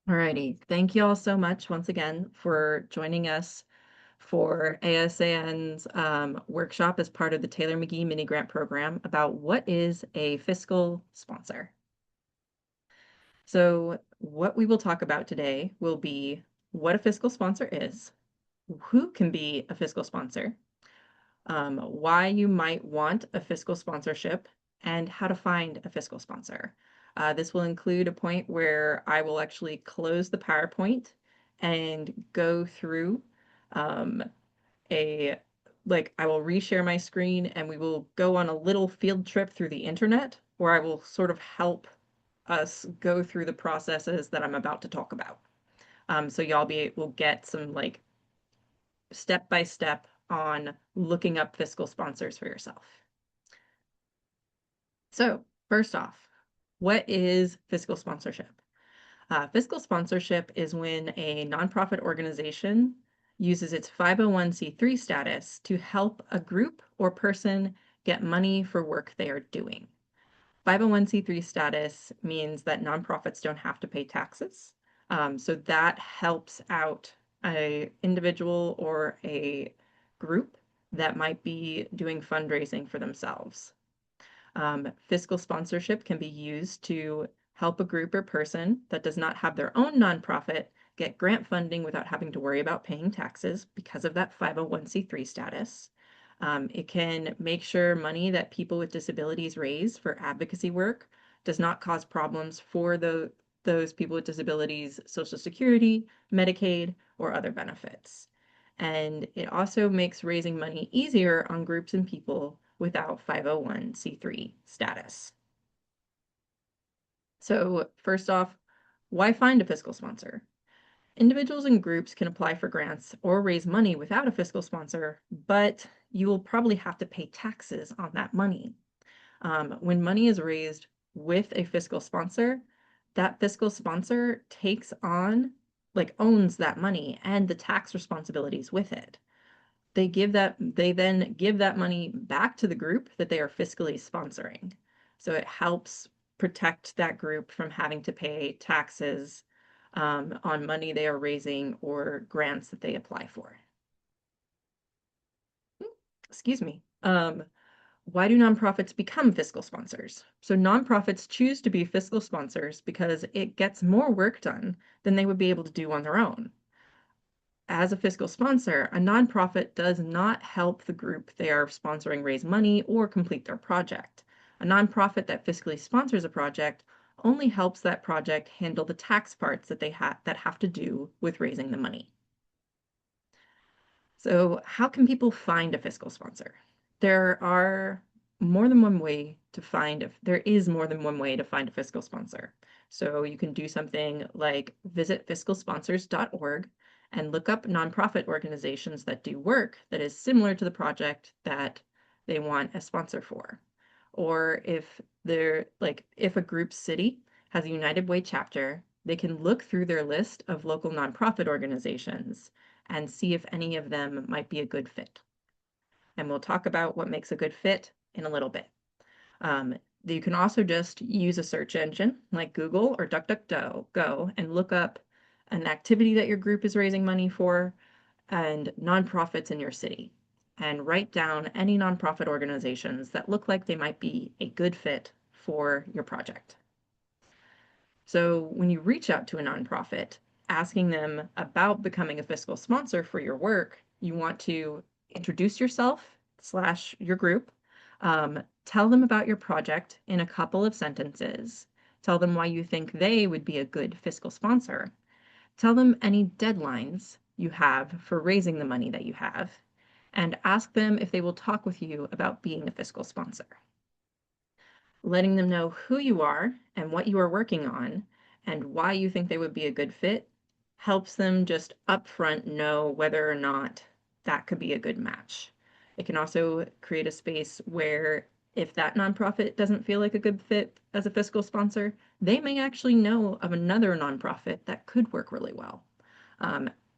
Alrighty. Thank you all so much once again for joining us for ASAN's workshop as part of the Taylor McGee mini grant program about what is a fiscal sponsor. So what we will talk about today will be what a fiscal sponsor is, who can be a fiscal sponsor, why you might want a fiscal sponsorship, and how to find a fiscal sponsor. This will include a point where I will actually close the PowerPoint and go through um, a I will reshare my screen and we will go on a little field trip through the internet where I will sort of help us go through the processes that I'm about to talk about. So y'all will get some step by step on looking up fiscal sponsors for yourself. So first off, what is fiscal sponsorship? Fiscal sponsorship is when a nonprofit organization uses its 501(c)(3) status to help a group or person get money for work they are doing. 501(c)(3) status means that nonprofits don't have to pay taxes. So that helps out a individual or a group that might be doing fundraising for themselves. Fiscal sponsorship can be used to help a group or person that does not have their own nonprofit get grant funding without having to worry about paying taxes because of that 501(c)(3) status. It can make sure money that people with disabilities raise for advocacy work does not cause problems for those people with disabilities, Social Security, Medicaid, or other benefits. And it also makes raising money easier on groups and people without 501(c)(3) status. So first off, why find a fiscal sponsor? Individuals and groups can apply for grants or raise money without a fiscal sponsor, but you will probably have to pay taxes on that money. When money is raised with a fiscal sponsor, that fiscal sponsor takes on, owns that money and the tax responsibilities with it. They then give that money back to the group that they are fiscally sponsoring. So it helps protect that group from having to pay taxes on money they are raising or grants that they apply for. Excuse me. Why do nonprofits become fiscal sponsors? So nonprofits choose to be fiscal sponsors because it gets more work done than they would be able to do on their own. As a fiscal sponsor, a nonprofit does not help the group they are sponsoring raise money or complete their project. A nonprofit that fiscally sponsors a project only helps that project handle the tax parts that that have to do with raising the money. So how can people find a fiscal sponsor? There are more than one way to find, there is more than one way to find a fiscal sponsor. So you can do something like visit fiscalsponsors.org and look up nonprofit organizations that do work that is similar to the project that they want a sponsor for. Or if if a group city has a United Way chapter, they can look through their list of local nonprofit organizations and see if any of them might be a good fit. And we'll talk about what makes a good fit in a little bit. You can also just use a search engine like Google or DuckDuckGo and look up an activity that your group is raising money for and nonprofits in your city and write down any nonprofit organizations that look like they might be a good fit for your project. So when you reach out to a nonprofit, asking them about becoming a fiscal sponsor for your work, you want to introduce yourself / your group, tell them about your project in a couple of sentences, tell them why you think they would be a good fiscal sponsor, tell them any deadlines you have for raising the money that you have, and ask them if they will talk with you about being a fiscal sponsor. Letting them know who you are and what you are working on and why you think they would be a good fit helps them just upfront know whether or not that could be a good match. It can also create a space where if that nonprofit doesn't feel like a good fit as a fiscal sponsor, they may actually know of another nonprofit that could work really well.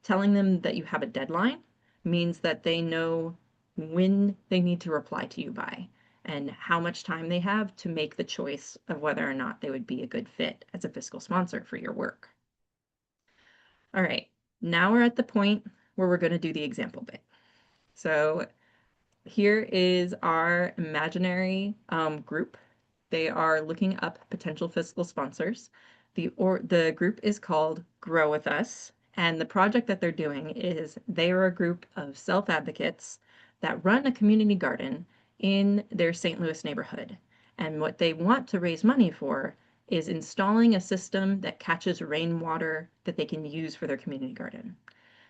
Telling them that you have a deadline means that they know when they need to reply to you by and how much time they have to make the choice of whether or not they would be a good fit as a fiscal sponsor for your work. All right, now we're at the point where we're going to do the example bit. So here is our imaginary group. They are looking up potential fiscal sponsors. The group is called Grow With Us, and the project that they're doing is they are a group of self-advocates that run a community garden in their St. Louis neighborhood. And what they want to raise money for is installing a system that catches rainwater that they can use for their community garden.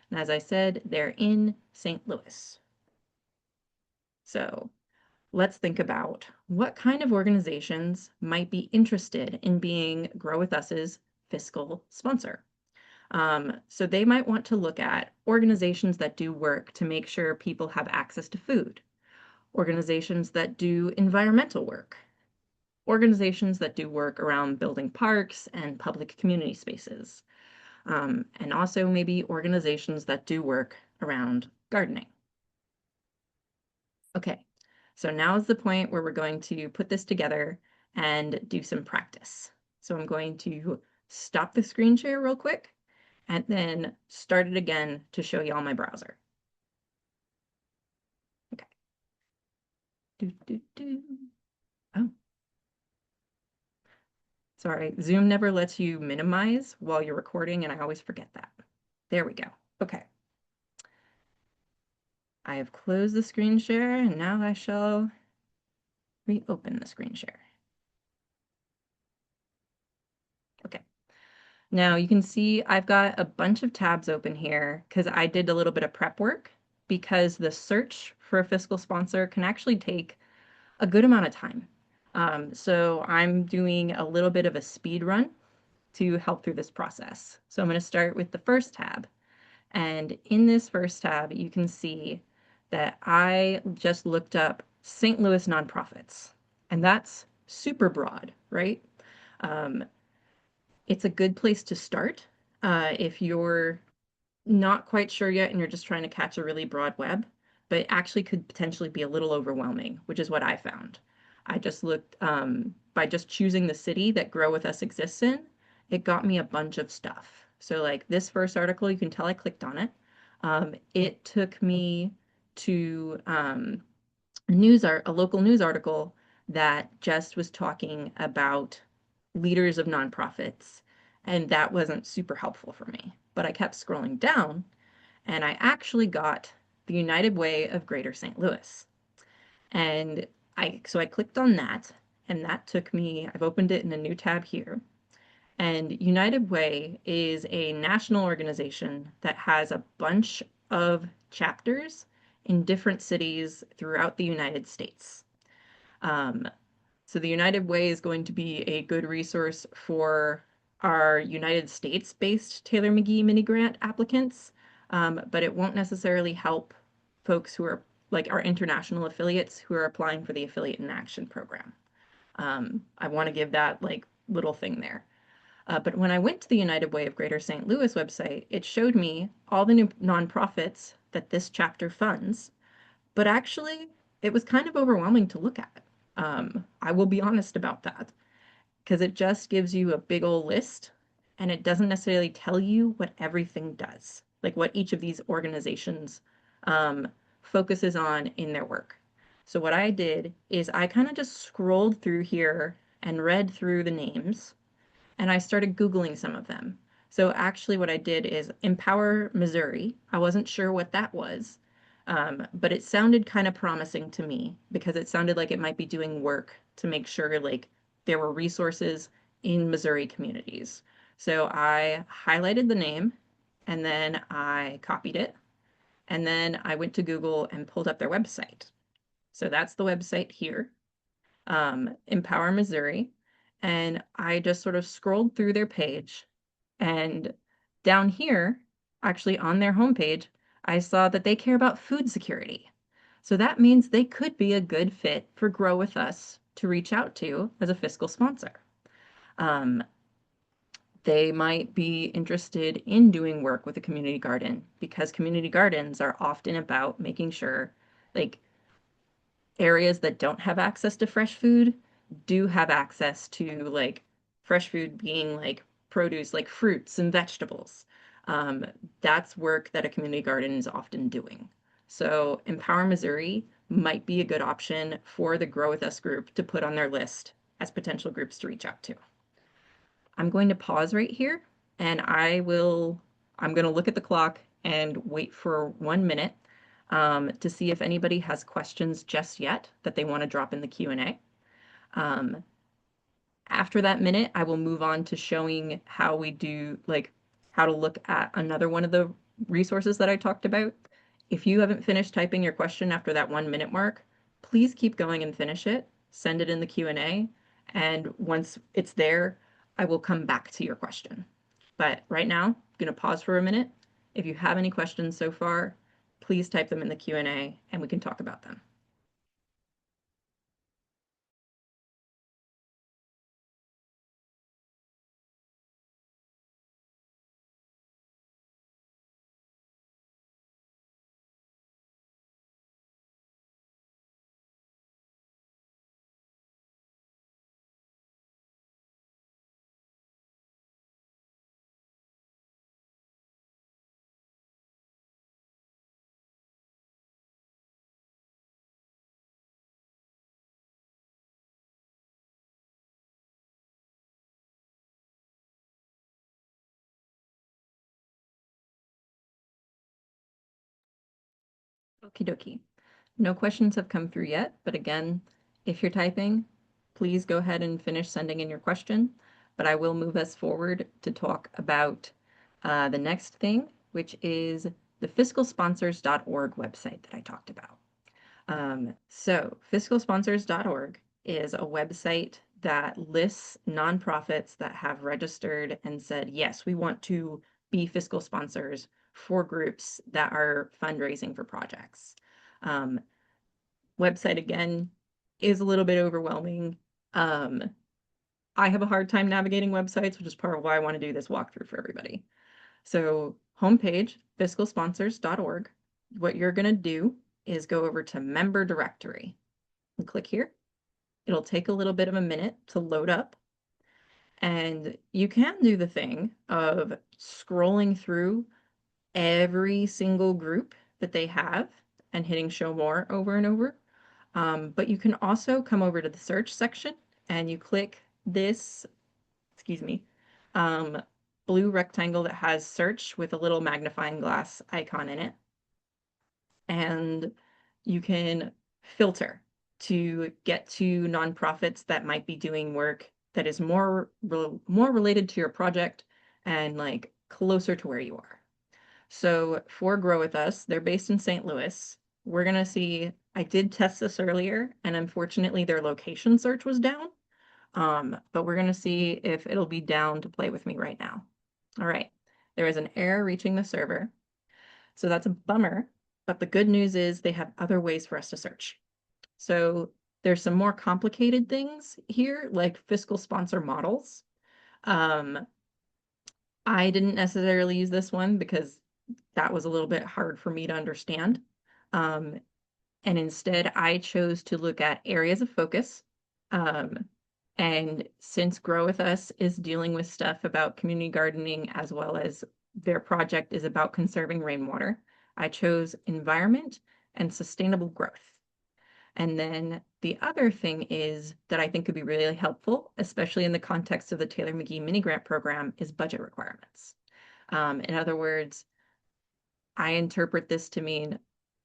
And as I said, they're in St. Louis. So let's think about what kind of organizations might be interested in being Grow With Us's fiscal sponsor. So they might want to look at organizations that do work to make sure people have access to food, organizations that do environmental work, organizations that do work around building parks and public community spaces, and also maybe organizations that do work around gardening. Okay, so now is the point where we're going to put this together and do some practice. So I'm going to stop the screen share real quick and then start it again to show you all my browser. Okay. Do, do, do. Oh, sorry. Zoom never lets you minimize while you're recording, and I always forget that. There we go. Okay. I have closed the screen share, and now I shall reopen the screen share. Okay. Now you can see I've got a bunch of tabs open here because I did a little bit of prep work because the search for a fiscal sponsor can actually take a good amount of time. So I'm doing a little bit of a speed run to help through this process. So I'm going to start with the first tab. And in this first tab, you can see that I just looked up St. Louis nonprofits. And that's super broad, right? Um, it's a good place to start if you're not quite sure yet and you're just trying to catch a really broad web, but it actually could potentially be a little overwhelming, which is what I found. I just looked by just choosing the city that Grow With Us exists in, it got me a bunch of stuff. So like this first article, you can tell I clicked on it. It took me to a local news article that just was talking about leaders of nonprofits, and that wasn't super helpful for me. But I kept scrolling down, and I actually got the United Way of Greater St. Louis. And so I clicked on that, and that took me, I've opened it in a new tab here. And United Way is a national organization that has a bunch of chapters in different cities throughout the United States. Um, so the United Way is going to be a good resource for our United States-based Taylor McGee mini grant applicants, but it won't necessarily help folks who are like our international affiliates who are applying for the Affiliate in Action program. I want to give that like little thing there. But when I went to the United Way of Greater St. Louis website, it showed me all the new nonprofits that this chapter funds, but actually, it was kind of overwhelming to look at. I will be honest about that because it just gives you a big old list and it doesn't necessarily tell you what everything does, like what each of these organizations um, focuses on in their work. So what I did is I kind of just scrolled through here and read through the names and I started Googling some of them. So actually what I did is Empower Missouri. I wasn't sure what that was, but it sounded kind of promising to me because it sounded like it might be doing work to make sure like there were resources in Missouri communities. So I highlighted the name and then I copied it and then I went to Google and pulled up their website. So that's the website here, Empower Missouri. And I just sort of scrolled through their page and down here, actually on their homepage, I saw that they care about food security. So that means they could be a good fit for Grow With Us to reach out to as a fiscal sponsor. Um, they might be interested in doing work with a community garden because community gardens are often about making sure like areas that don't have access to fresh food do have access to like fresh food being like produce like fruits and vegetables. Um, that's work that a community garden is often doing. So Empower Missouri might be a good option for the Grow With Us group to put on their list as potential groups to reach out to. I'm going to pause right here and I'm going to look at the clock and wait for 1 minute to see if anybody has questions just yet that they want to drop in the Q&A. Um, After that minute, I will move on to showing how we do, like, how to look at another one of the resources that I talked about. If you haven't finished typing your question after that 1 minute mark, please keep going and finish it. Send it in the Q&A, and once it's there, I will come back to your question. But right now, I'm going to pause for a minute. If you have any questions so far, please type them in the Q&A and we can talk about them. Okie dokie. No questions have come through yet, but again, if you're typing, please go ahead and finish sending in your question. But I will move us forward to talk about the next thing, which is the fiscalsponsors.org website that I talked about. So fiscalsponsors.org is a website that lists nonprofits that have registered and said, yes, we want to be fiscal sponsors for groups that are fundraising for projects. Um, Website again is a little bit overwhelming. Um, I have a hard time navigating websites, which is part of why I want to do this walkthrough for everybody. So homepage, fiscalsponsors.org. What you're going to do is go over to member directory and click here. It'll take a little bit of a minute to load up. And you can do the thing of scrolling through every single group that they have and hitting show more over and over. But you can also come over to the search section and you click this, excuse me, um, blue rectangle that has search with a little magnifying glass icon in it. And you can filter to get to nonprofits that might be doing work that is more related to your project and like closer to where you are. So for Grow With Us, they're based in St. Louis. We're gonna see, I did test this earlier, and unfortunately their location search was down. But we're gonna see if it'll be down to play with me right now. All right, there is an error reaching the server. So that's a bummer, but the good news is they have other ways for us to search. So there's some more complicated things here, like fiscal sponsor models. Um, I didn't necessarily use this one because that was a little bit hard for me to understand. Um, and instead, I chose to look at areas of focus. Um, and since Grow With Us is dealing with stuff about community gardening as well as their project is about conserving rainwater, I chose environment and sustainable growth. And then the other thing is that I think could be really helpful, especially in the context of the Taylor McGee mini grant program, is budget requirements. In other words, I interpret this to mean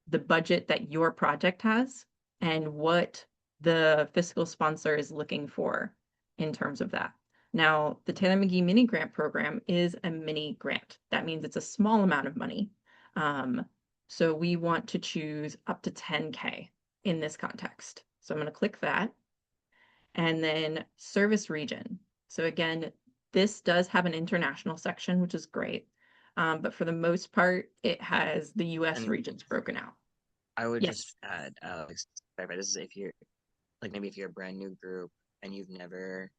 the budget that your project has and what the fiscal sponsor is looking for in terms of that. Now, the Taylor McGee mini grant program is a mini grant. That means it's a small amount of money. So we want to choose up to 10K in this context. So I'm going to click that and then service region. So again, this does have an international section, which is great. But for the most part, it has the US And regions broken out. I would just Yes. add, Alex, clarify, this is if you're like maybe if you're a brand new group and you've never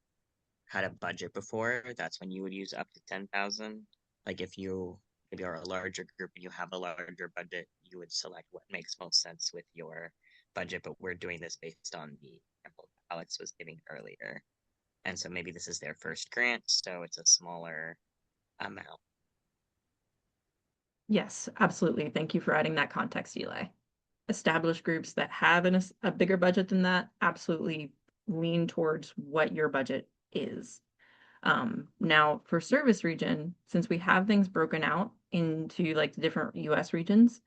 had a budget before, that's when you would use up to 10,000. Like if you maybe are a larger group and you have a larger budget, you would select what makes most sense with your budget. But we're doing this based on the example Alex was giving earlier. And so maybe this is their first grant, so it's a smaller amount. Yes, absolutely. Thank you for adding that context, Eli. Established groups that have a bigger budget than that absolutely lean towards what your budget is. Now, for service region, since we have things broken out into like the different US regions,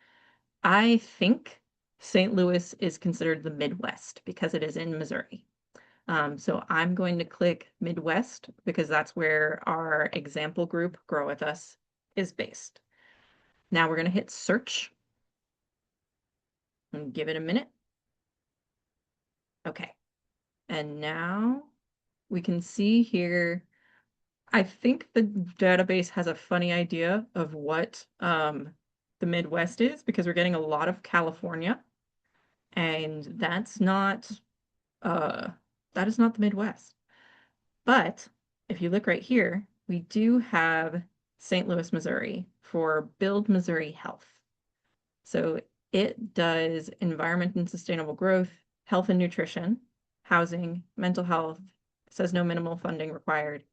I think St. Louis is considered the Midwest because it is in Missouri. So I'm going to click Midwest because that's where our example group, Grow With Us, is based. Now we're going to hit search and give it a minute. Okay. And now we can see here, I think the database has a funny idea of what the Midwest is because we're getting a lot of California, and uh, that is not the Midwest. But if you look right here, we do have St. Louis, Missouri for Build Missouri Health. So it does environment and sustainable growth, health and nutrition, housing, mental health. It says no minimal funding required.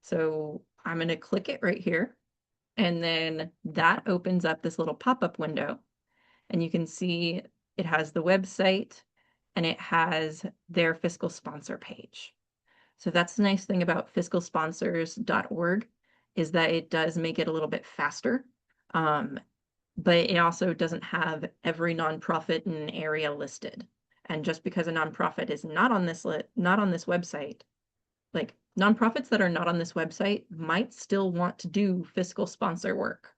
So I'm going to click it right here. And then that opens up this little pop-up window. And you can see it has the website and it has their fiscal sponsor page. So that's the nice thing about fiscalsponsors.org is that it does make it a little bit faster. Um, but it also doesn't have every nonprofit in an area listed. And just because a nonprofit is not on this website, like nonprofits that are not on this website might still want to do fiscal sponsor work.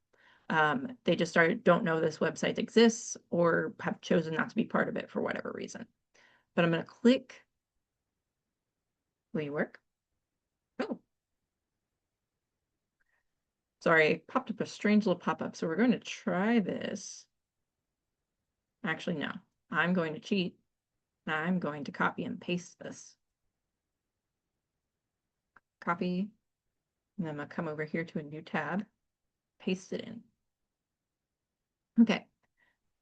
They just don't know this website exists or have chosen not to be part of it for whatever reason. But I'm going to click, will you work? Oh, sorry, it popped up a strange little pop-up. So we're going to try this. Actually, no, I'm going to cheat. I'm going to copy and paste this. Copy, and then I'm gonna come over here to a new tab, paste it in. Okay,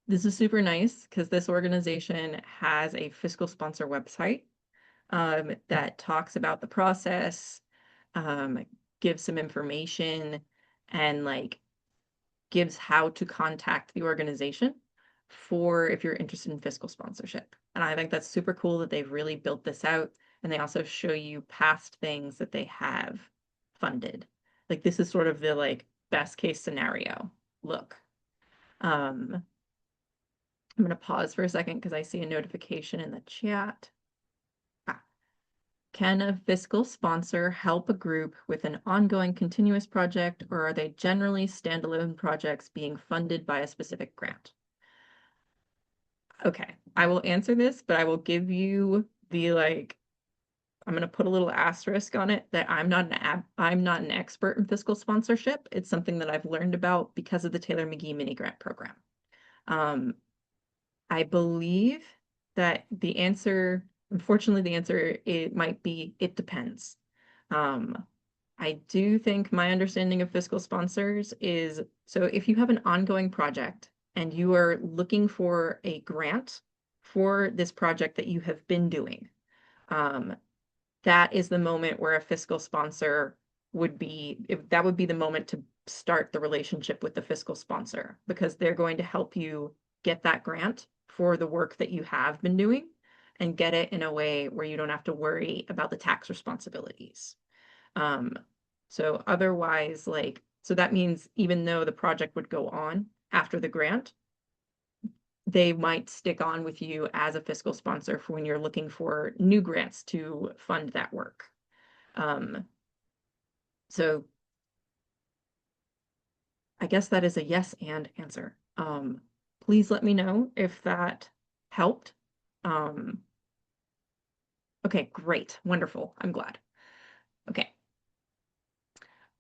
this is super nice because this organization has a fiscal sponsor website that talks about the process, um, gives some information, and like gives how to contact the organization for if you're interested in fiscal sponsorship. And I think that's super cool that they've really built this out. And they also show you past things that they have funded. Like this is sort of the like best case scenario. Look, I'm going to pause for a second because I see a notification in the chat. Ah. Can a fiscal sponsor help a group with an ongoing continuous project, or are they generally standalone projects being funded by a specific grant? Okay, I will answer this, but I will give you the like I'm gonna put a little asterisk on it that I'm not an expert in fiscal sponsorship. It's something that I've learned about because of the Taylor McGee mini grant program. Um, I believe that the answer, unfortunately, the answer it might be it depends. Um, I do think my understanding of fiscal sponsors is so if you have an ongoing project and you are looking for a grant for this project that you have been doing, um, that is the moment where a fiscal sponsor would be, if that would be the moment to start the relationship with the fiscal sponsor because they're going to help you get that grant for the work that you have been doing and get it in a way where you don't have to worry about the tax responsibilities. Um, so otherwise, like, so that means even though the project would go on after the grant, they might stick on with you as a fiscal sponsor for when you're looking for new grants to fund that work. Um, so I guess that is a yes and answer. Please let me know if that helped. Um, okay, great, wonderful. I'm glad. Okay,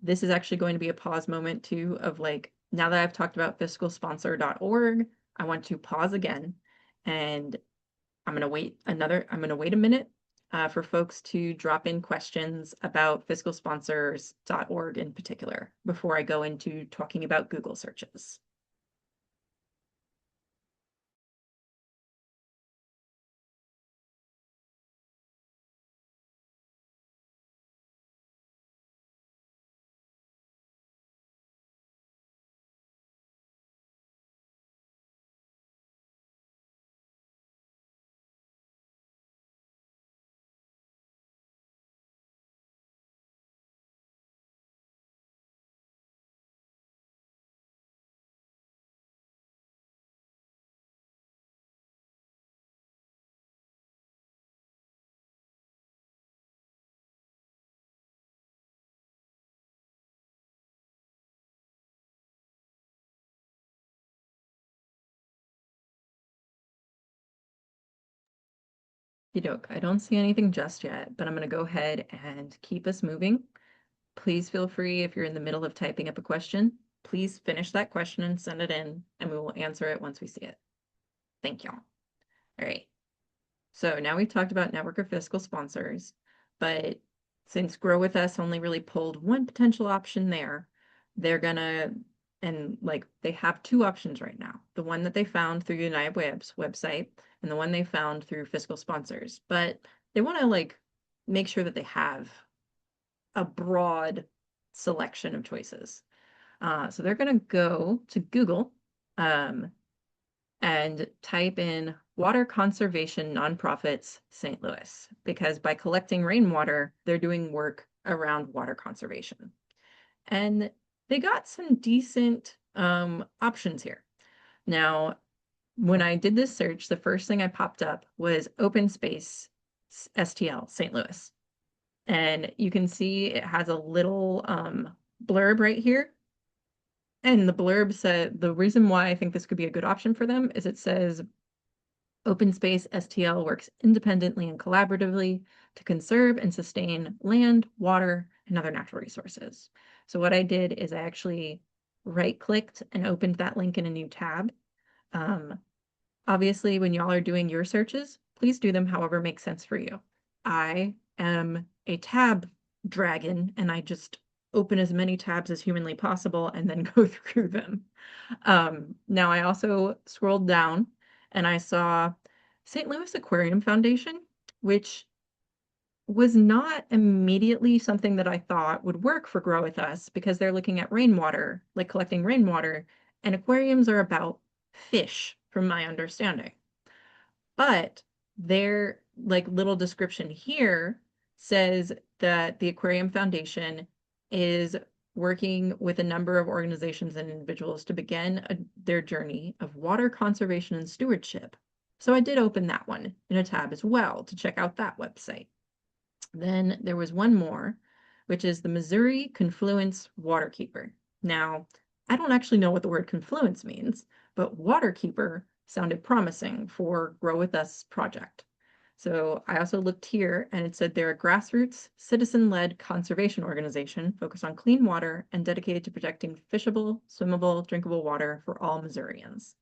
this is actually going to be a pause moment too of like, now that I've talked about fiscalsponsor.org, I want to pause again and I'm going to wait a minute for folks to drop in questions about fiscalsponsors.org in particular before I go into talking about Google searches. I don't see anything just yet, but I'm going to go ahead and keep us moving. Please feel free if you're in the middle of typing up a question, please finish that question and send it in, and we will answer it once we see it. Thank y'all. All right. So now we've talked about network of fiscal sponsors, but since Grow With Us only really pulled one potential option there, they're gonna, and like they have two options right now. The one that they found through United Web's website and the one they found through fiscal sponsors. But they want to like make sure that they have a broad selection of choices. So they're gonna go to Google, um, and type in water conservation nonprofits St. Louis, because by collecting rainwater, they're doing work around water conservation. And they got some decent options here. Now, when I did this search, the first thing I popped up was Open Space STL St. Louis. And you can see it has a little blurb right here. And the blurb said the reason why I think this could be a good option for them is it says Open Space STL works independently and collaboratively to conserve and sustain land, water, and other natural resources. So what I did is I actually right-clicked and opened that link in a new tab. Um, Obviously, when y'all are doing your searches, please do them however makes sense for you. I am a tab dragon, and I just open as many tabs as humanly possible and then go through them. Now I also scrolled down and I saw St. Louis Aquarium Foundation, which was not immediately something that I thought would work for Grow With Us because they're looking at rainwater, like collecting rainwater, and aquariums are about fish, from my understanding. But their like little description here says that the Aquarium Foundation is working with a number of organizations and individuals to begin their journey of water conservation and stewardship. So I did open that one in a tab as well to check out that website. Then there was one more, which is the Missouri Confluence Waterkeeper. Now, I don't actually know what the word confluence means, but Waterkeeper sounded promising for Grow With Us project. So I also looked here and it said they're a grassroots, citizen-led conservation organization focused on clean water and dedicated to protecting fishable, swimmable, drinkable water for all Missourians.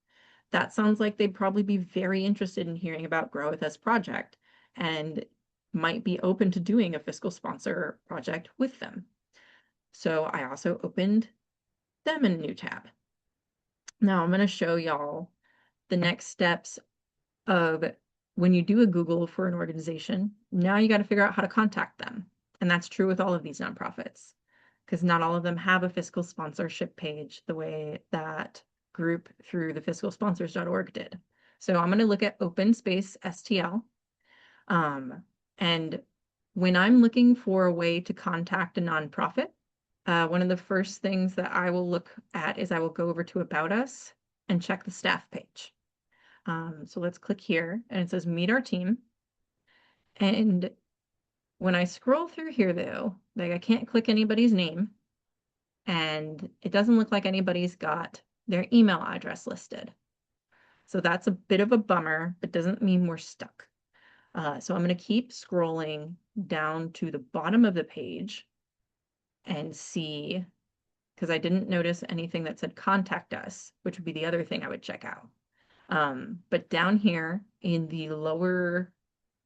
That sounds like they'd probably be very interested in hearing about Grow With Us project and might be open to doing a fiscal sponsor project with them. So I also opened them in a new tab. Now I'm going to show y'all the next steps of when you do a Google for an organization. Now you got to figure out how to contact them. And that's true with all of these nonprofits because not all of them have a fiscal sponsorship page the way that group through the fiscalsponsors.org did. So I'm going to look at Open Space STL. And when I'm looking for a way to contact a nonprofit, one of the first things that I will look at is I will go over to About Us and check the staff page. So let's click here and it says Meet Our Team. And when I scroll through here though, like I can't click anybody's name and it doesn't look like anybody's got their email address listed. So that's a bit of a bummer, but doesn't mean we're stuck. So I'm going to keep scrolling down to the bottom of the page and see, because I didn't notice anything that said contact us, which would be the other thing I would check out. But down here in the lower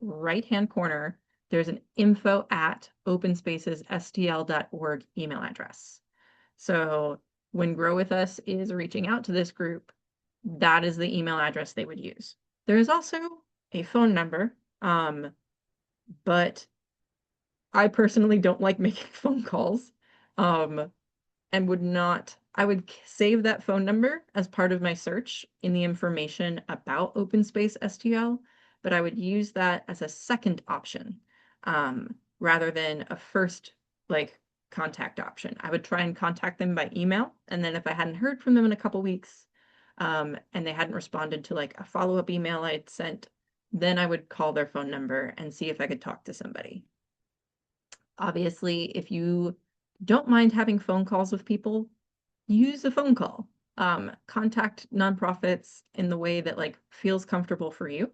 right-hand corner, there's an info@openspacesstl.org email address. So when Grow With Us is reaching out to this group, that is the email address they would use. There is also a phone number, but I personally don't like making phone calls, and I would save that phone number as part of my search in the information about Open Space STL, but I would use that as a second option, rather than a first like contact option. I would try and contact them by email, and then if I hadn't heard from them in a couple weeks, and they hadn't responded to like a follow-up email I'd sent, then I would call their phone number and see if I could talk to somebody. Obviously, if you don't mind having phone calls with people, use a phone call. Contact nonprofits in the way that like feels comfortable for you.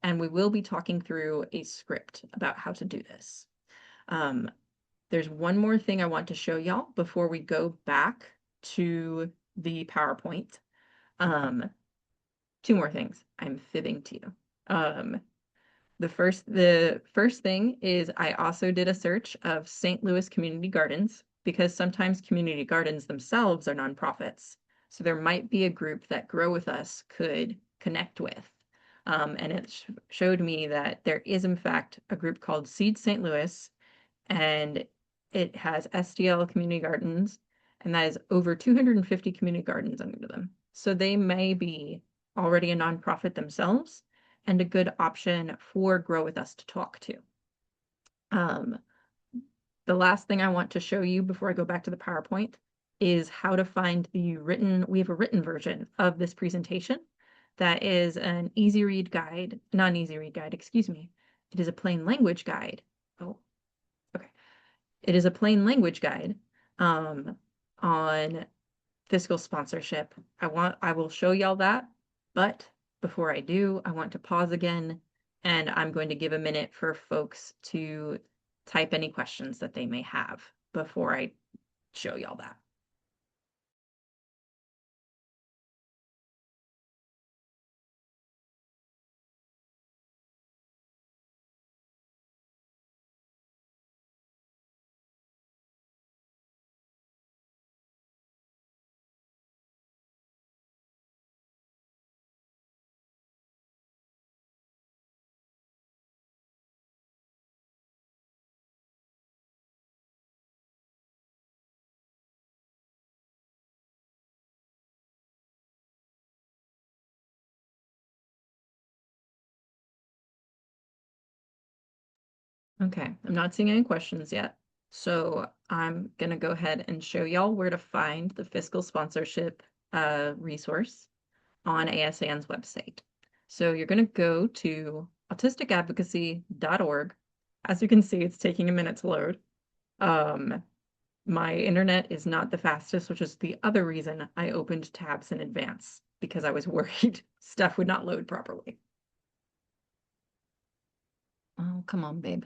and we will be talking through a script about how to do this. Um, there's one more thing I want to show y'all before we go back to the PowerPoint. Um, two more things. I'm fibbing to you. Um, the first thing is I also did a search of St. Louis community gardens because sometimes community gardens themselves are nonprofits. So there might be a group that Grow With Us could connect with. And it showed me that there is, in fact, a group called Seed St. Louis, and it has SDL community gardens, and that is over 250 community gardens under them. So they may be already a nonprofit themselves and a good option for Grow With Us to talk to. Um, the last thing I want to show you before I go back to the PowerPoint is how to find we have a written version of this presentation that is an easy read guide, not an easy read guide, excuse me. It is a plain language guide. Oh, okay. It is a plain language guide um, on fiscal sponsorship. I will show y'all that, but before I do, I want to pause again, and I'm going to give a minute for folks to type any questions that they may have before I show y'all that. Okay, I'm not seeing any questions yet. So I'm gonna go ahead and show y'all where to find the fiscal sponsorship resource on ASAN's website. So you're going to go to autisticadvocacy.org. As you can see, it's taking a minute to load. Um, my internet is not the fastest, which is the other reason I opened tabs in advance because I was worried stuff would not load properly. Oh, come on, babe.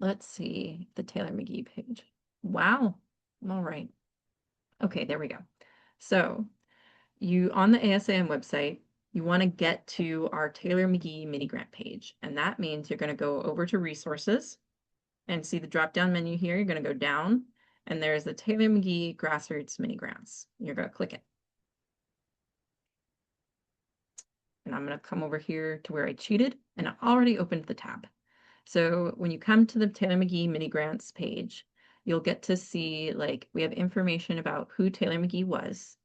Let's see the Taylor McGee page. Wow. All right. Okay, there we go. So you on the ASAM website, you want to get to our Taylor McGee mini grant page. And that means you're going to go over to resources and see the drop down menu here. You're going to go down and there's the Taylor McGee grassroots mini grants. You're going to click it. And I'm going to come over here to where I cheated and I already opened the tab. So when you come to the Taylor McGee mini grants page, you'll get to see like we have information about who Taylor McGee was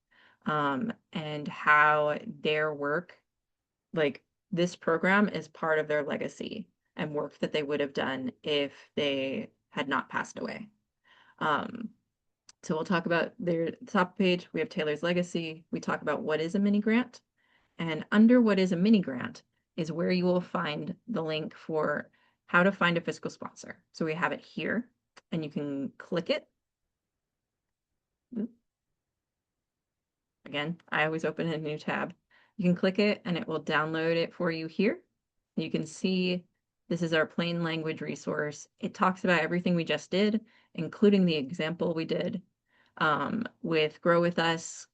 and how their work, like this program is part of their legacy and work that they would have done if they had not passed away. Um, so we'll talk about their top page. We have Taylor's legacy. We talk about what is a mini grant. And under what is a mini grant is where you will find the link for how to find a fiscal sponsor. So we have it here and you can click it. Again, I always open a new tab. You can click it and it will download it for you here. You can see this is our plain language resource. It talks about everything we just did, including the example we did with Grow With Us.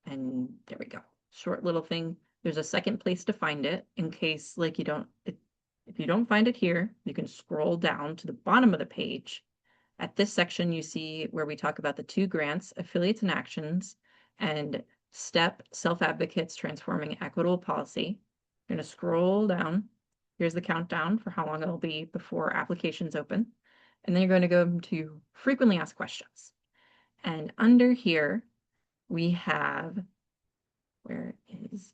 And there we go. Short little thing. There's a second place to find it in case like if you don't find it here, you can scroll down to the bottom of the page. At this section, you see where we talk about the two grants, affiliates and actions, and STEP, self-advocates transforming equitable policy. You're going to scroll down. Here's the countdown for how long it'll be before applications open. And then you're going to go to frequently asked questions. And under here, we have, where is,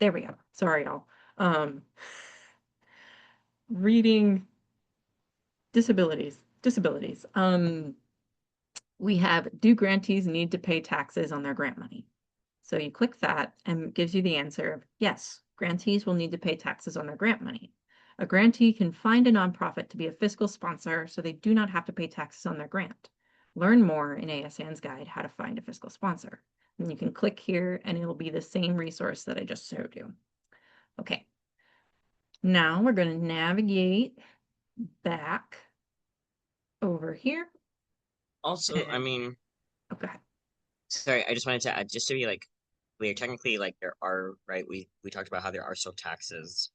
there we go. Sorry, y'all. Um, reading disabilities. We have, do grantees need to pay taxes on their grant money? So you click that and it gives you the answer of yes, grantees will need to pay taxes on their grant money. A grantee can find a nonprofit to be a fiscal sponsor so they do not have to pay taxes on their grant. Learn more in ASN's guide, How to Find a Fiscal Sponsor. And you can click here and it'll be the same resource that I just showed you. Okay, now we're going to navigate back over here. Also, I And, mean, oh, go ahead. sorry, I just wanted to add, just to be like clear, technically, like there are, right, we talked about how there are still taxes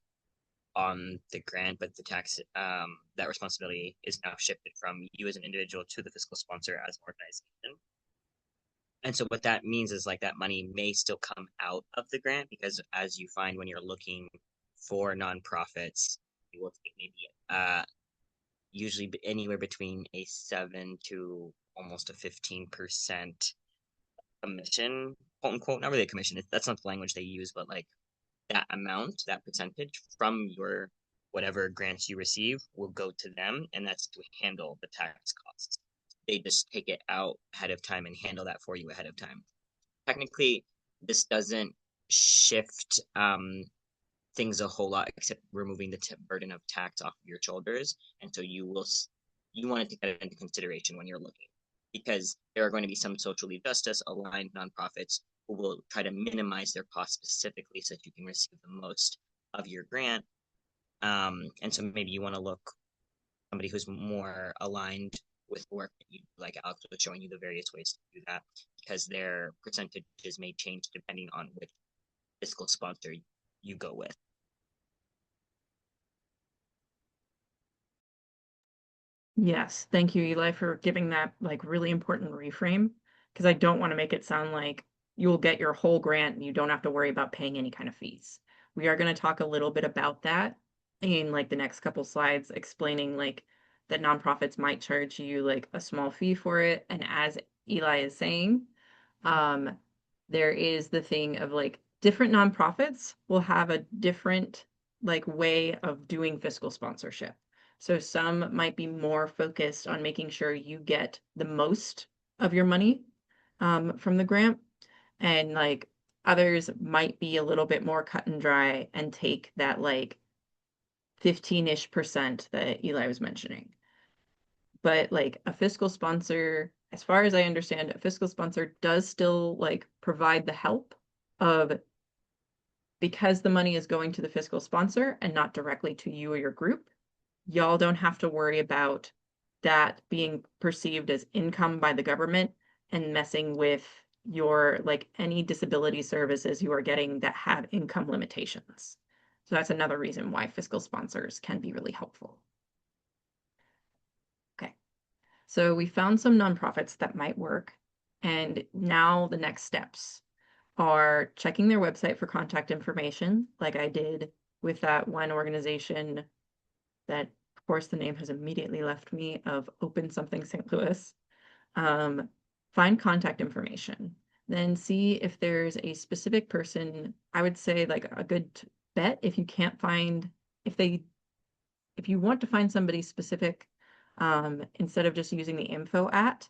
on the grant, but the tax that responsibility is now shifted from you as an individual to the fiscal sponsor as an organization. And so what that means is like that money may still come out of the grant because as you find when you're looking for nonprofits, you will take maybe usually anywhere between a 7 to almost a 15% commission, quote unquote, not really a commission. That's not the language they use, but like that amount, that percentage from your whatever grants you receive will go to them, and that's to handle the tax costs. They just take it out ahead of time and handle that for you ahead of time. Technically, this doesn't shift things a whole lot except removing the burden of tax off of your shoulders, and so you want to take that into consideration when you're looking because there are going to be some socially justice aligned nonprofits who will try to minimize their costs specifically so that you can receive the most of your grant. And so maybe you want to look somebody who's more aligned with work that you like Alex was showing you the various ways to do that because their percentages may change depending on which fiscal sponsor you go with. Yes, thank you, Eli, for giving that like really important reframe because I don't want to make it sound like you'll get your whole grant and you don't have to worry about paying any kind of fees. We are going to talk a little bit about that in like the next couple slides, explaining like that nonprofits might charge you like a small fee for it. And as Eli is saying, um, there is the thing of like different nonprofits will have a different like way of doing fiscal sponsorship. So some might be more focused on making sure you get the most of your money from the grant, and like others might be a little bit more cut and dry and take that like 15-ish% that Eli was mentioning. But like a fiscal sponsor, as far as I understand, a fiscal sponsor does still like provide the help of because the money is going to the fiscal sponsor and not directly to you or your group, y'all don't have to worry about that being perceived as income by the government and messing with your like any disability services you are getting that have income limitations. So that's another reason why fiscal sponsors can be really helpful. Okay. So we found some nonprofits that might work. And now the next steps are checking their website for contact information, like I did with that one organization that, of course, the name has immediately left me of Open Something St. Louis. Um, find contact information. Then see if there's a specific person. I would say like a good bet if you can't find, if they if you want to find somebody specific, instead of just using the info at,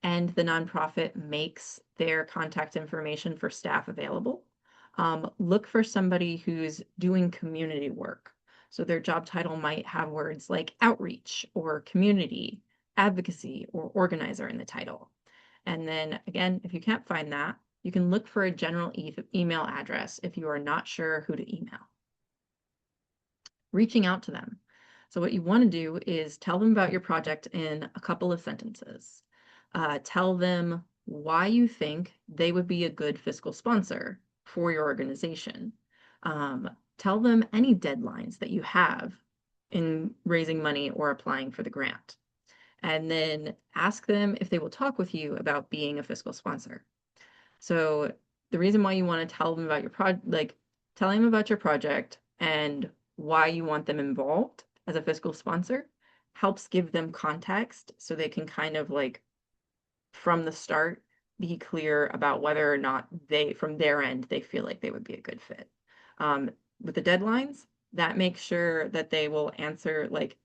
and the nonprofit makes their contact information for staff available, look for somebody who's doing community work. So their job title might have words like outreach or community, advocacy, or organizer in the title. And then again, if you can't find that, you can look for a general email address if you are not sure who to email. Reaching out to them. So what you want to do is tell them about your project in a couple of sentences. Tell them why you think they would be a good fiscal sponsor for your organization. Tell them any deadlines that you have in raising money or applying for the grant. And then ask them if they will talk with you about being a fiscal sponsor. So the reason why you want to tell them about your project, like tell them about your project and why you want them involved as a fiscal sponsor helps give them context so they can kind of like from the start be clear about whether or not they, from their end, they feel like they would be a good fit. Um, with the deadlines, that makes sure that they will answer like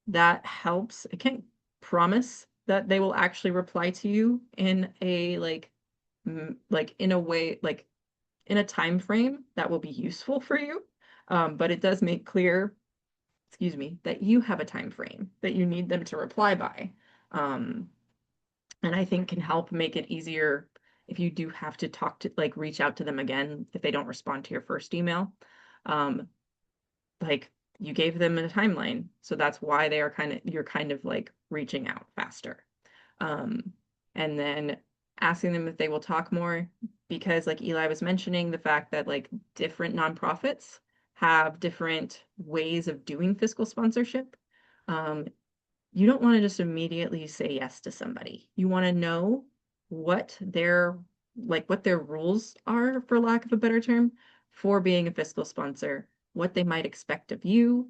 that helps. I can't promise that they will actually reply to you in a like in a way like in a time frame that will be useful for you. But it does make clear, excuse me, that you have a time frame that you need them to reply by. Um, and I think can help make it easier if you do have to talk to, like, reach out to them again if they don't respond to your first email. Um, like you gave them a timeline, so that's why they are you're kind of like reaching out faster. Um, and then asking them if they will talk more, because like Eli was mentioning, the fact that like different nonprofits have different ways of doing fiscal sponsorship. Um, you don't want to just immediately say yes to somebody. You want to know what their what their rules are, for lack of a better term, for being a fiscal sponsor, what they might expect of you,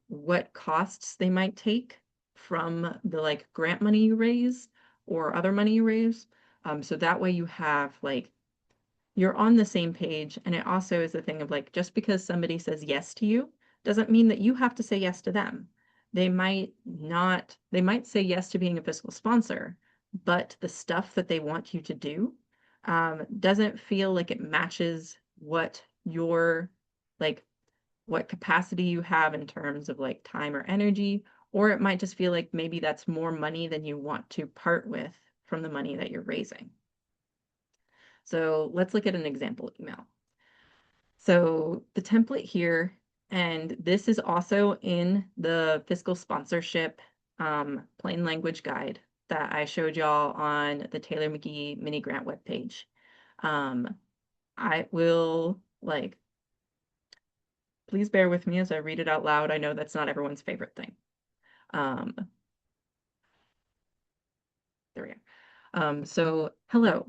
what costs they might take from the like grant money you raise or other money you raise. So that way you have like you're on the same page. And it also is the thing of like, just because somebody says yes to you doesn't mean that you have to say yes to them. They might not, they might say yes to being a fiscal sponsor, but the stuff that they want you to do doesn't feel like it matches what your, like, what capacity you have in terms of like time or energy, or it might just feel like maybe that's more money than you want to part with from the money that you're raising. So let's look at an example email. So the template here, and this is also in the fiscal sponsorship plain language guide that I showed y'all on the Taylor McGee mini grant webpage. Um, I will like, please bear with me as I read it out loud. I know that's not everyone's favorite thing. Um, there we go. So hello,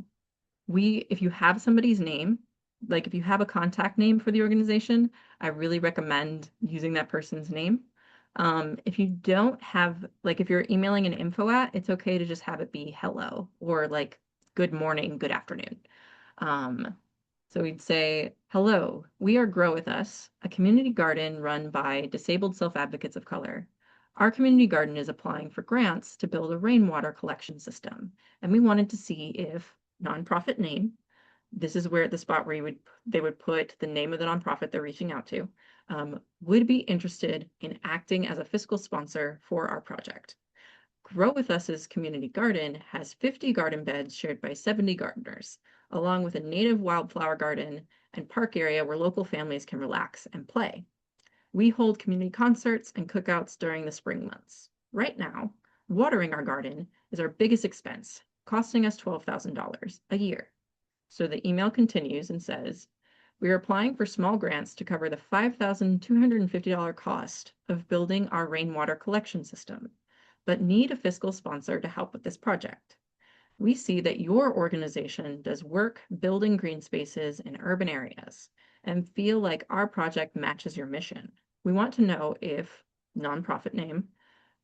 if you have somebody's name, like if you have a contact name for the organization, I really recommend using that person's name. If you don't have, like if you're emailing an info at, it's okay to just have it be hello or like good morning, good afternoon. Um, so we'd say, hello, we are Grow With Us, a community garden run by disabled self-advocates of color. Our community garden is applying for grants to build a rainwater collection system, and we wanted to see if nonprofit name, this is where the spot where they would put the name of the nonprofit they're reaching out to, would be interested in acting as a fiscal sponsor for our project. Grow With Us's community garden has 50 garden beds shared by 70 gardeners, along with a native wildflower garden and park area where local families can relax and play. We hold community concerts and cookouts during the spring months. Right now, watering our garden is our biggest expense, costing us $12,000 a year. So the email continues and says, we are applying for small grants to cover the $5,250 cost of building our rainwater collection system, but need a fiscal sponsor to help with this project. We see that your organization does work building green spaces in urban areas and feel like our project matches your mission. We want to know if nonprofit name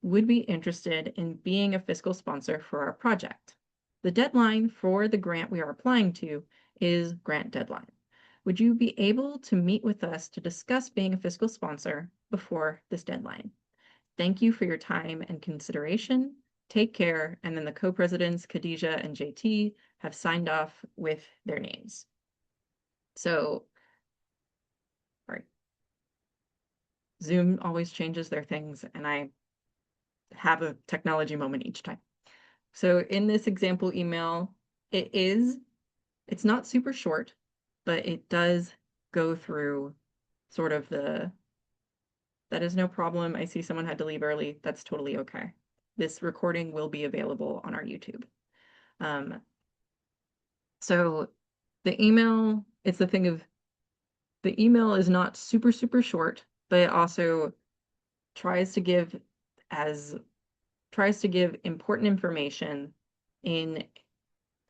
would be interested in being a fiscal sponsor for our project. The deadline for the grant we are applying to is grant deadline. Would you be able to meet with us to discuss being a fiscal sponsor before this deadline? Thank you for your time and consideration. Take care. And then the co-presidents, Khadijah and JT, have signed off with their names. So, all right, Zoom always changes their things, and I have a technology moment each time. So in this example email, it's not super short, but it does go through sort of that is no problem. I see someone had to leave early. That's totally okay. This recording will be available on our YouTube. Um, so the email, it's the thing of the email is not super, super short, but it also tries to give as tries to give important information in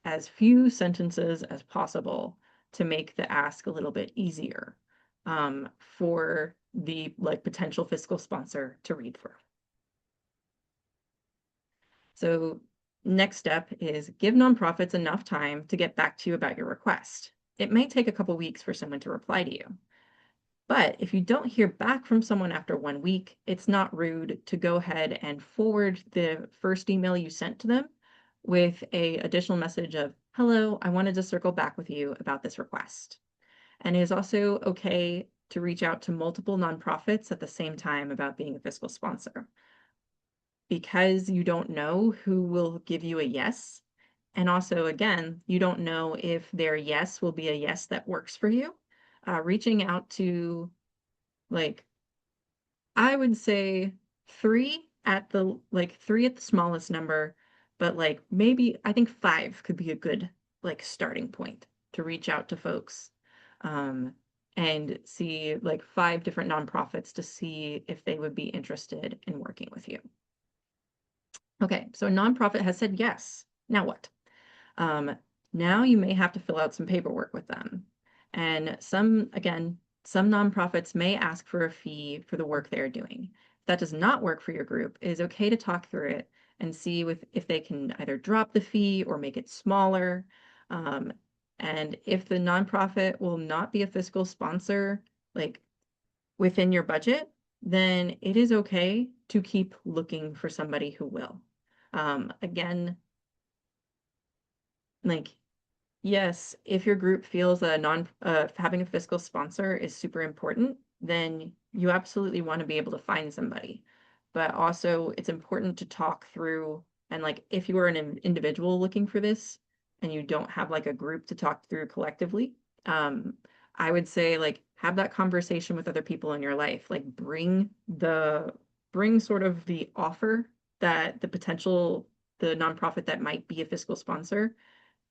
as few sentences as possible to make the ask a little bit easier for the like potential fiscal sponsor to read through. So next step is give nonprofits enough time to get back to you about your request. It may take a couple weeks for someone to reply to you. But if you don't hear back from someone after 1 week, it's not rude to go ahead and forward the first email you sent to them with a additional message of, hello, I wanted to circle back with you about this request. And it is also okay to reach out to multiple nonprofits at the same time about being a fiscal sponsor. because you don't know who will give you a yes. And also, again, you don't know if their yes will be a yes that works for you. Reaching out to, like, I would say three at the smallest number, but like maybe I think five could be a good like starting point to reach out to folks. Um, and see like five different nonprofits to see if they would be interested in working with you. Okay, so a nonprofit has said yes. Now what? Um, Now you may have to fill out some paperwork with them. And some nonprofits may ask for a fee for the work they're doing. If that does not work for your group, it is okay to talk through it and see if they can either drop the fee or make it smaller. Um, and if the nonprofit will not be a fiscal sponsor, like within your budget, then it is okay to keep looking for somebody who will. Again, like yes, if your group feels that having a fiscal sponsor is super important, then you absolutely want to be able to find somebody. But also, it's important to talk through and like if you are an individual looking for this and you don't have like a group to talk through collectively, I would say like have that conversation with other people in your life. Like bring sort of the offer that the nonprofit that might be a fiscal sponsor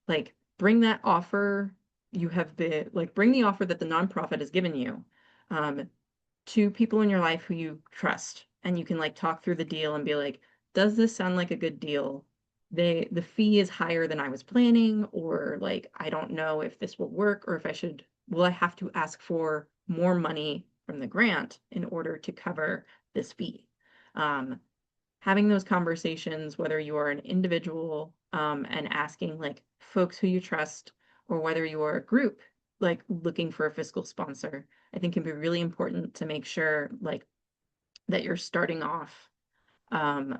like bring that offer you have been like bring the offer that the nonprofit has given you um, to people in your life who you trust and you can like talk through the deal and be like, does this sound like a good deal? The fee is higher than I was planning, or like I don't know if this will work or if will I have to ask for more money from the grant in order to cover this fee? Um, Having those conversations, whether you are an individual and asking like folks who you trust, or whether you are a group like looking for a fiscal sponsor, I think can be really important to make sure like that you're starting off um,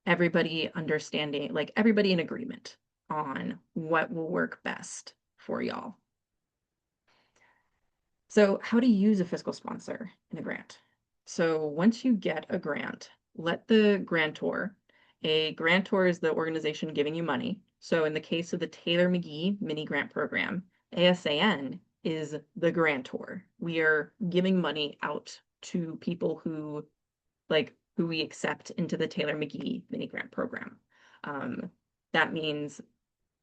everybody understanding, like everybody in agreement on what will work best for y'all. So, how to use a fiscal sponsor in a grant. So, once you get a grant, let the grantor, a grantor is the organization giving you money. So, in the case of the Taylor McGee mini grant program, ASAN is the grantor. We are giving money out to people who we accept into the Taylor McGee mini grant program. Um, that means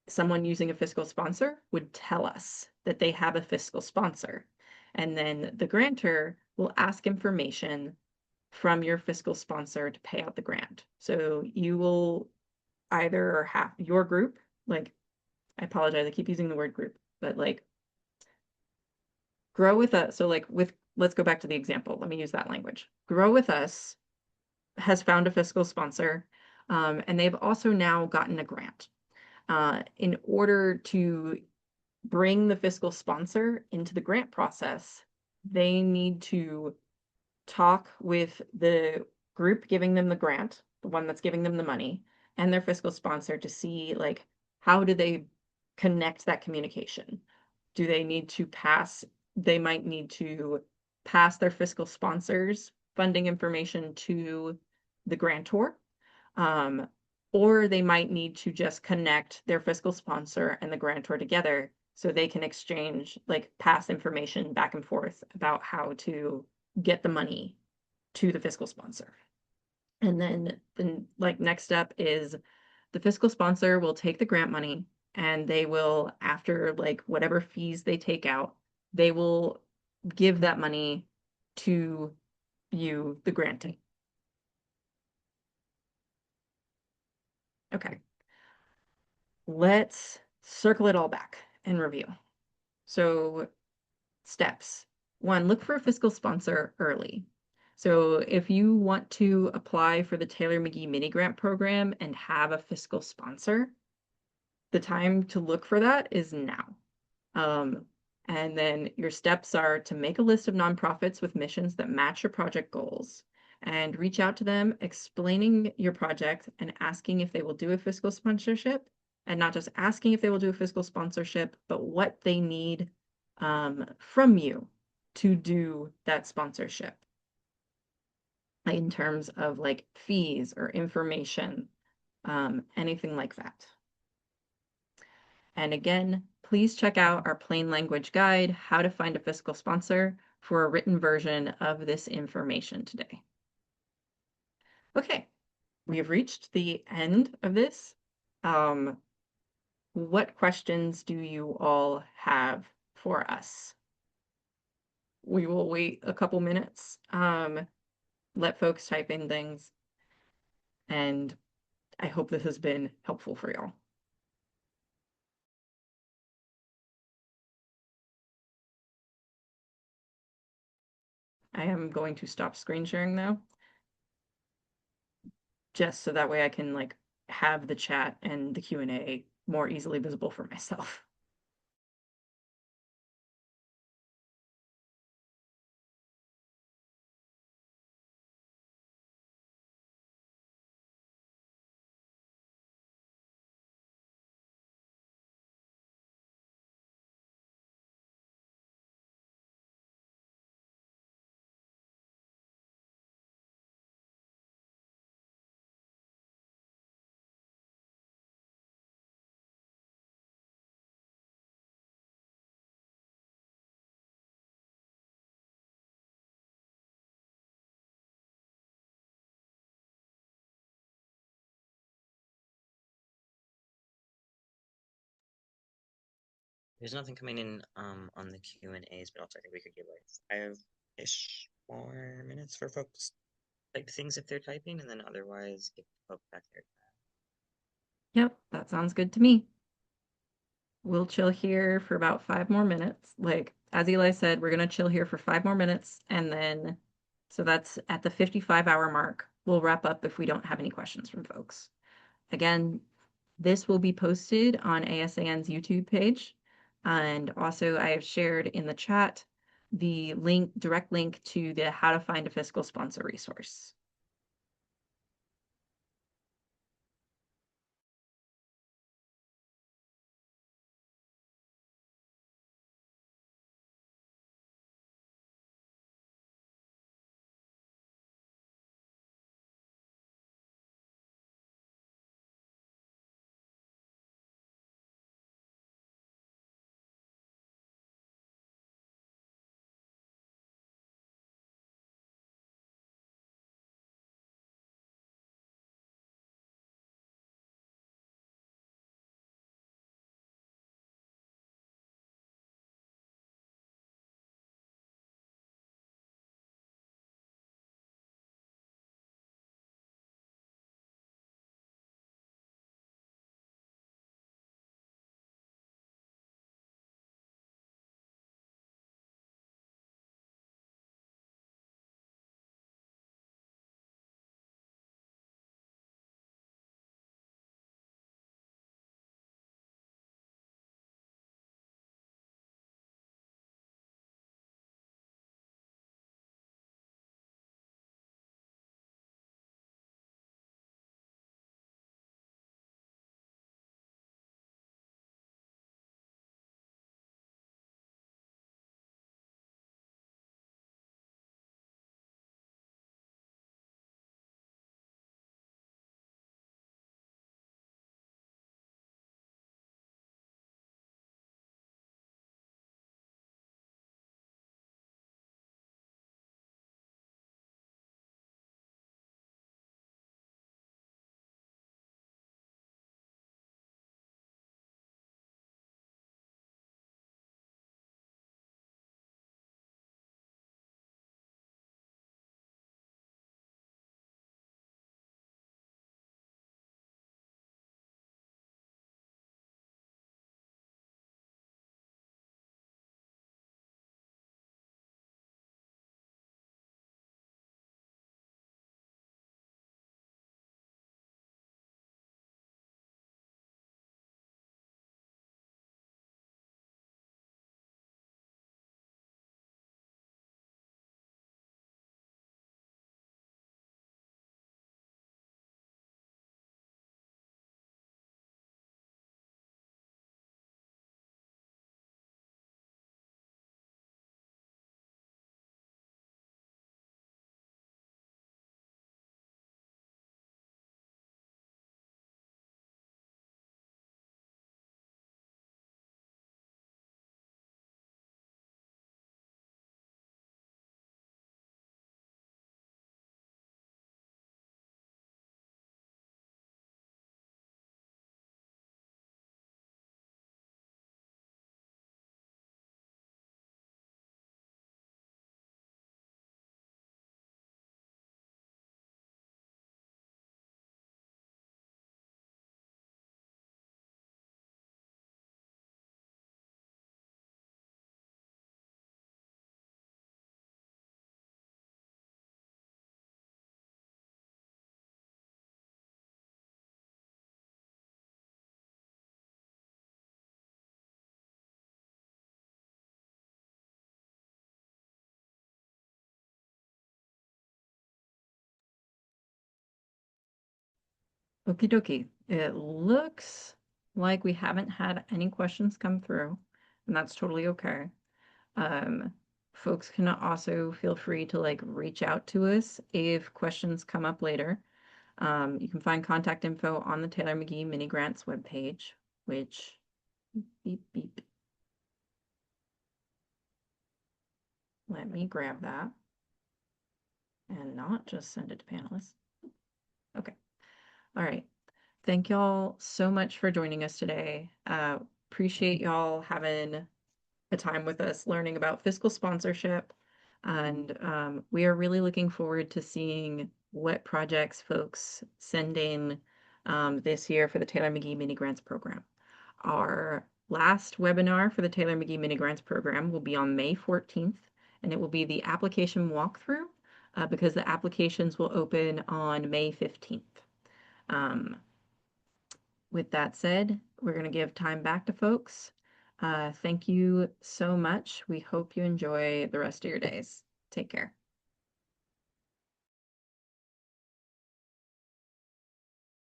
someone using a fiscal sponsor would tell us that they have a fiscal sponsor. And then the grantor will ask information from your fiscal sponsor to pay out the grant. So you will either have your group, like, I apologize, I keep using the word group, but like grow with us. So, like, let's go back to the example. Let me use that language. Grow with us has found a fiscal sponsor, and they've also now gotten a grant. In order to bring the fiscal sponsor into the grant process, they need to talk with the group giving them the grant, the one that's giving them the money, and their fiscal sponsor to see like how do they connect that communication? Do they need to pass, they might need to pass their fiscal sponsors funding information to the grantor. Um, or they might need to just connect their fiscal sponsor and the grantor together so they can exchange, like pass information back and forth about how to get the money to the fiscal sponsor. And then the like next step is the fiscal sponsor will take the grant money and they will, after like whatever fees they take out, they will give that money to you, the grantee. Okay. Let's circle it all back and review. So, steps. One, look for a fiscal sponsor early. So, if you want to apply for the Taylor McGee mini grant program and have a fiscal sponsor, the time to look for that is now. Um, and then your steps are to make a list of nonprofits with missions that match your project goals and reach out to them explaining your project and asking if they will do a fiscal sponsorship, and not just asking if they will do a fiscal sponsorship, but what they need from you to do that sponsorship. in terms of like fees or information, anything like that. And again, please check out our plain language guide, How to Find a Fiscal Sponsor, for a written version of this information today. Okay, we have reached the end of this. Um, what questions do you all have for us? We will wait a couple minutes, let folks type in things, and I hope this has been helpful for y'all. I am going to stop screen sharing now, just so that way I can like have the chat and the Q&A more easily visible for myself. There's nothing coming in on the Q and A's, but also I think we could give like 5-ish more minutes for folks type things if they're typing, and then otherwise get folks back there. Yep, that sounds good to me. We'll chill here for about 5 more minutes. Like, as Eli said, we're gonna chill here for 5 more minutes, and then, so that's at the 55-hour mark. We'll wrap up if we don't have any questions from folks. Again, this will be posted on ASAN's YouTube page. And also, I have shared in the chat the link, direct link to the How to Find a Fiscal Sponsor resource. Okie dokie. It looks like we haven't had any questions come through, and that's totally okay. Um, Folks can also feel free to like reach out to us if questions come up later. You can find contact info on the Taylor McGee Mini Grants webpage, which beep beep. Let me grab that and not just send it to panelists. Okay. All right. Thank y'all so much for joining us today. Appreciate y'all having a time with us learning about fiscal sponsorship. And we are really looking forward to seeing what projects folks send in this year for the Taylor McGee Mini Grants Program. Our last webinar for the Taylor McGee Mini Grants Program will be on May 14th, and it will be the application walkthrough because the applications will open on May 15th. Um, with that said, we're going to give time back to folks. Thank you so much. We hope you enjoy the rest of your days. Take care.